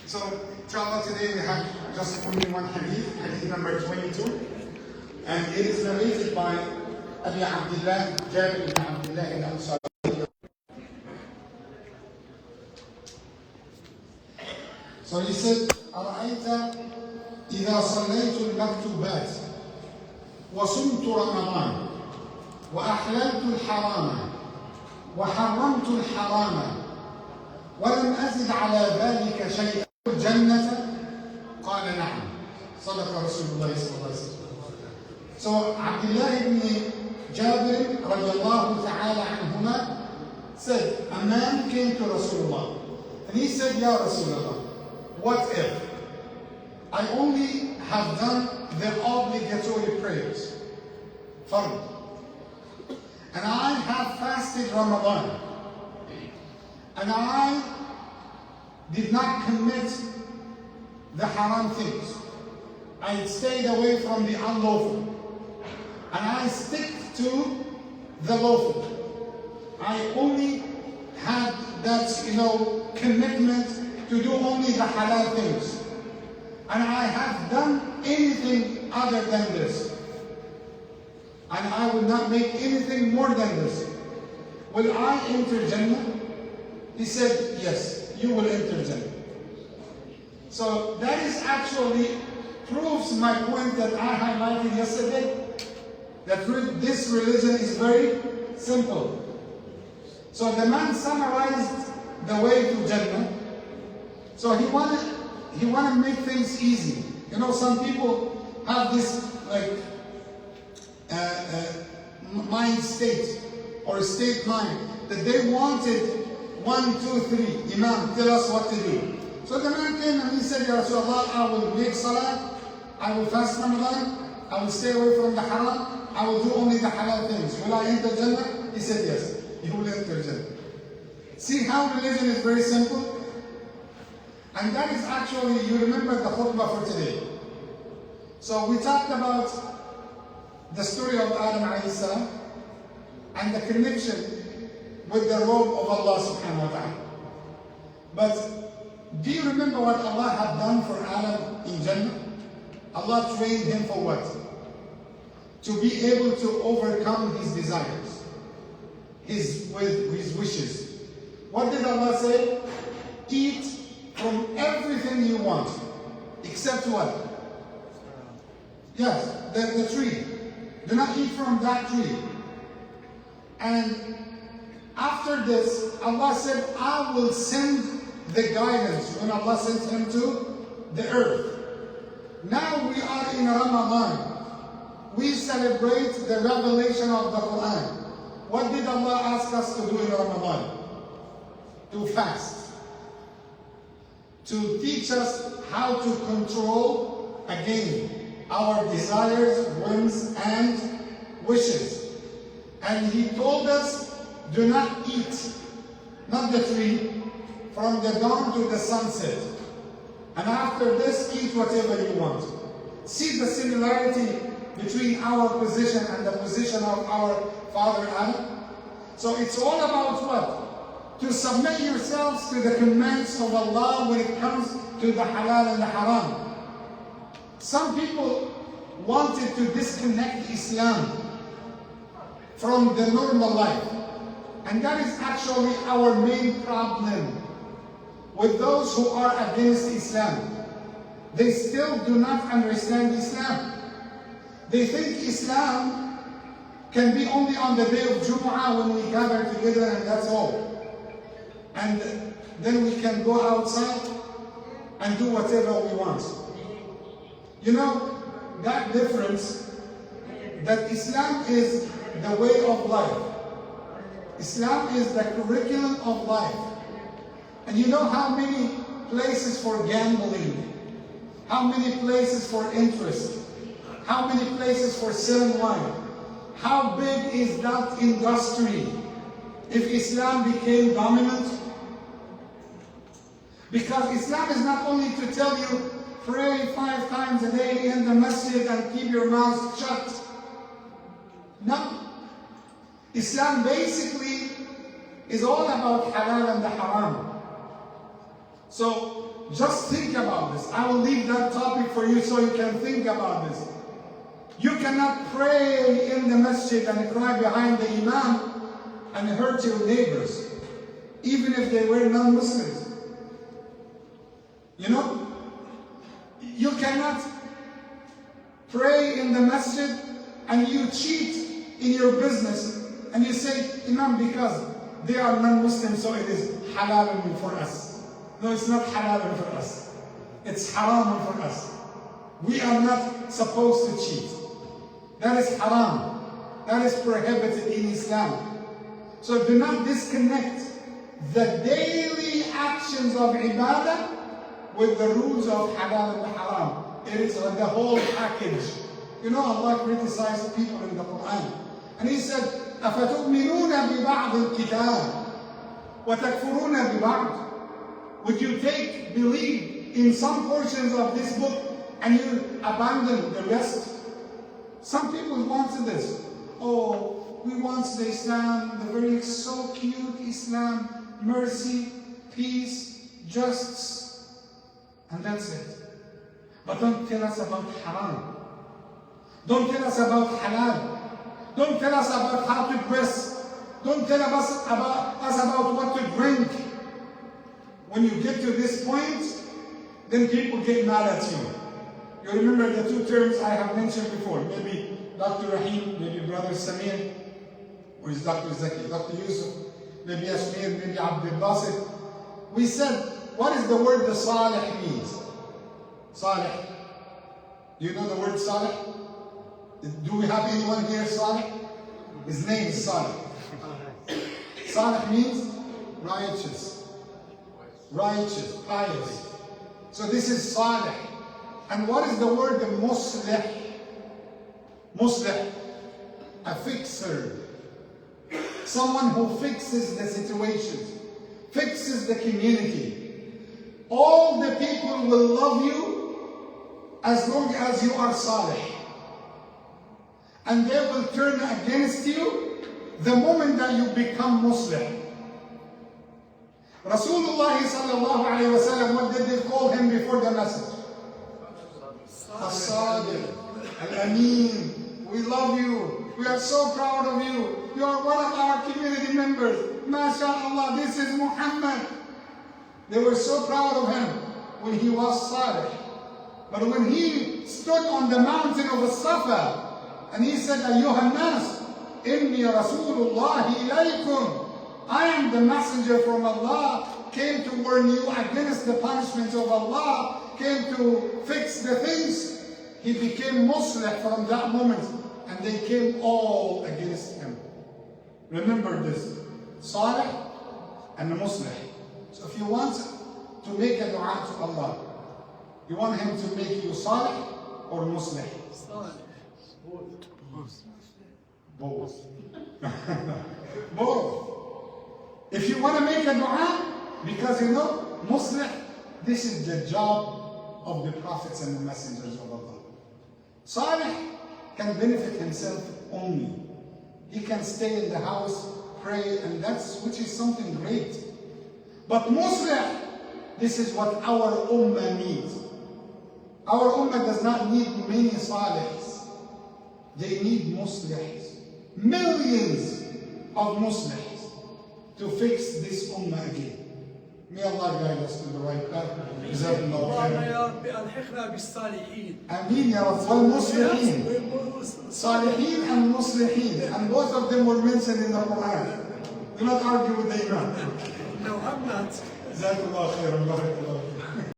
So, inshallah, today we have just only one hadith, hadith number 22. And it is narrated by Abi Abdullah, Jabir ibn Abdullah al-Ansari. So he said, أرأيت إذا صليت المكتوبات وصمت رمضان وأحللت الحرام وحرمت الحرام ولم أزد على ذلك شيئا الجنة قال نعم صدق رسول الله صلى الله عليه وسلم. So Abdullah ibn Jabir radiallahu ta'ala anhuma said, a man came to Rasulullah and he said, Ya Rasulullah, what if I only have done the obligatory prayers, fard, and I have fasted Ramadan, and I did not commit the haram things, I stayed away from the unlawful, and I stick to the lawful. I only had that, commitment to do only the halal things. And I have done anything other than this. And I will not make anything more than this. Will I enter Jannah? He said, yes, you will enter Jannah. So that is actually proves my point that I highlighted yesterday, that this religion is very simple. So the man summarized the way to Jannah. So he wanted to make things easy. Some people have this mind state or state mind that they wanted 1, 2, 3. Imam, tell us what to do. So the man came and he said, Ya Rasulullah, I will make salah, I will fast Ramadan, I will stay away from the haram, I will do only the halal things. Will I enter Jannah? He said, yes, you will enter Jannah. See how religion is very simple? And that is actually, you remember the khutbah for today. So we talked about the story of Adam alayhi salam and the connection with the robe of Allah subhanahu wa ta'ala. But do you remember what Allah had done for Adam in Jannah? Allah trained him for what? To be able to overcome his desires, his wishes. What did Allah say? Eat from everything you want, except what? Yes, the tree. Do not eat from that tree. And after this, Allah said, I will send the guidance when Allah sent him to the earth. Now we are in Ramadan. We celebrate the revelation of the Quran. What did Allah ask us to do in Ramadan? To fast. To teach us how to control, again, our desires, whims, and wishes. And He told us, do not eat, not the tree, from the dawn to the sunset. And after this, eat whatever you want. See the similarity between our position and the position of our father Adam? So it's all about what? To submit yourselves to the commands of Allah when it comes to the halal and the haram. Some people wanted to disconnect Islam from the normal life. And that is actually our main problem with those who are against Islam. They still do not understand Islam. They think Islam can be only on the day of Jumu'ah when we gather together and that's all. And then we can go outside and do whatever we want. That difference, that Islam is the way of life. Islam is the curriculum of life. And you know how many places for gambling, how many places for interest, how many places for selling wine, how big is that industry if Islam became dominant? Because Islam is not only to tell you, pray 5 times a day in the masjid and keep your mouth shut. No. Islam basically is all about halal and the haram. So just think about this. I will leave that topic for you so you can think about this. You cannot pray in the masjid and cry behind the imam and hurt your neighbors, even if they were non-Muslims. You know? You cannot pray in the masjid and you cheat in your business and you say, Imam, because they are non-Muslims, so it is halal for us. No, it's not halal for us. It's haram for us. We are not supposed to cheat. That is haram. That is prohibited in Islam. So do not disconnect the daily actions of ibadah with the rules of halal and haram. It is the whole package. You know, Allah criticized people in the Quran. And He said, أَفَتُؤْمِنُونَ بِبَعْضِ الْكِتَابِ وَتَكْفُرُونَ بِبَعْضِ. Would you believe in some portions of this book and you abandon the rest? Some people want this. Oh, we want the Islam, the very so cute Islam, mercy, peace, justice, and that's it. But don't tell us about haram. Don't tell us about halal. Don't tell us about how to dress. Don't tell us about what to drink. When you get to this point, then people get mad at you. You remember the two terms I have mentioned before. Maybe Dr. Rahim, maybe Brother Samir, or is Dr. Zaki, Dr. Yusuf, maybe Ashmir, maybe Abdul Basit. We said, what is the word the Salih means? Salih. Do you know the word Salih? Do we have anyone here Salih? His name is Salih. Salih means righteous. Righteous, pious. So this is Salih. And what is the word Muslih? Muslih, a fixer. Someone who fixes the situations, fixes the community. All the people will love you as long as you are Salih. And they will turn against you the moment that you become Muslim. Rasulullah sallallahu alayhi wa sallam, what did they call him before the message? As-Sadiq, Al-Amin, we love you, we are so proud of you, you are one of our community members, MashaAllah, this is Muhammad. They were so proud of him when he was Salih. But when he stood on the mountain of Safa, and he said, Ayyuhan nas, inni Rasulullah ilaykum, I am the messenger from Allah, came to warn you against the punishments of Allah, came to fix the things. He became Muslim from that moment, and they came all against him. Remember this, Salih and Muslim. So if you want to make a dua to Allah, you want Him to make you Salih or Muslim? Both. Both. If you want to make a dua, because you know, Muslim, this is the job of the prophets and the messengers of Allah. Salih can benefit himself only. He can stay in the house, pray, and which is something great. But Muslim, this is what our ummah needs. Our ummah does not need many Salihs. They need Muslims. Millions of Muslims to fix this ummah again. May Allah guide us to the right path. اللهم يا رب ألحقنا بالصالحين. Ameen ya Rabb. Muslimin. Salihin and Muslihin. And both of them were mentioned in the Quran. Do not argue with the Imam. No, I'm not. Jazakallah khairan.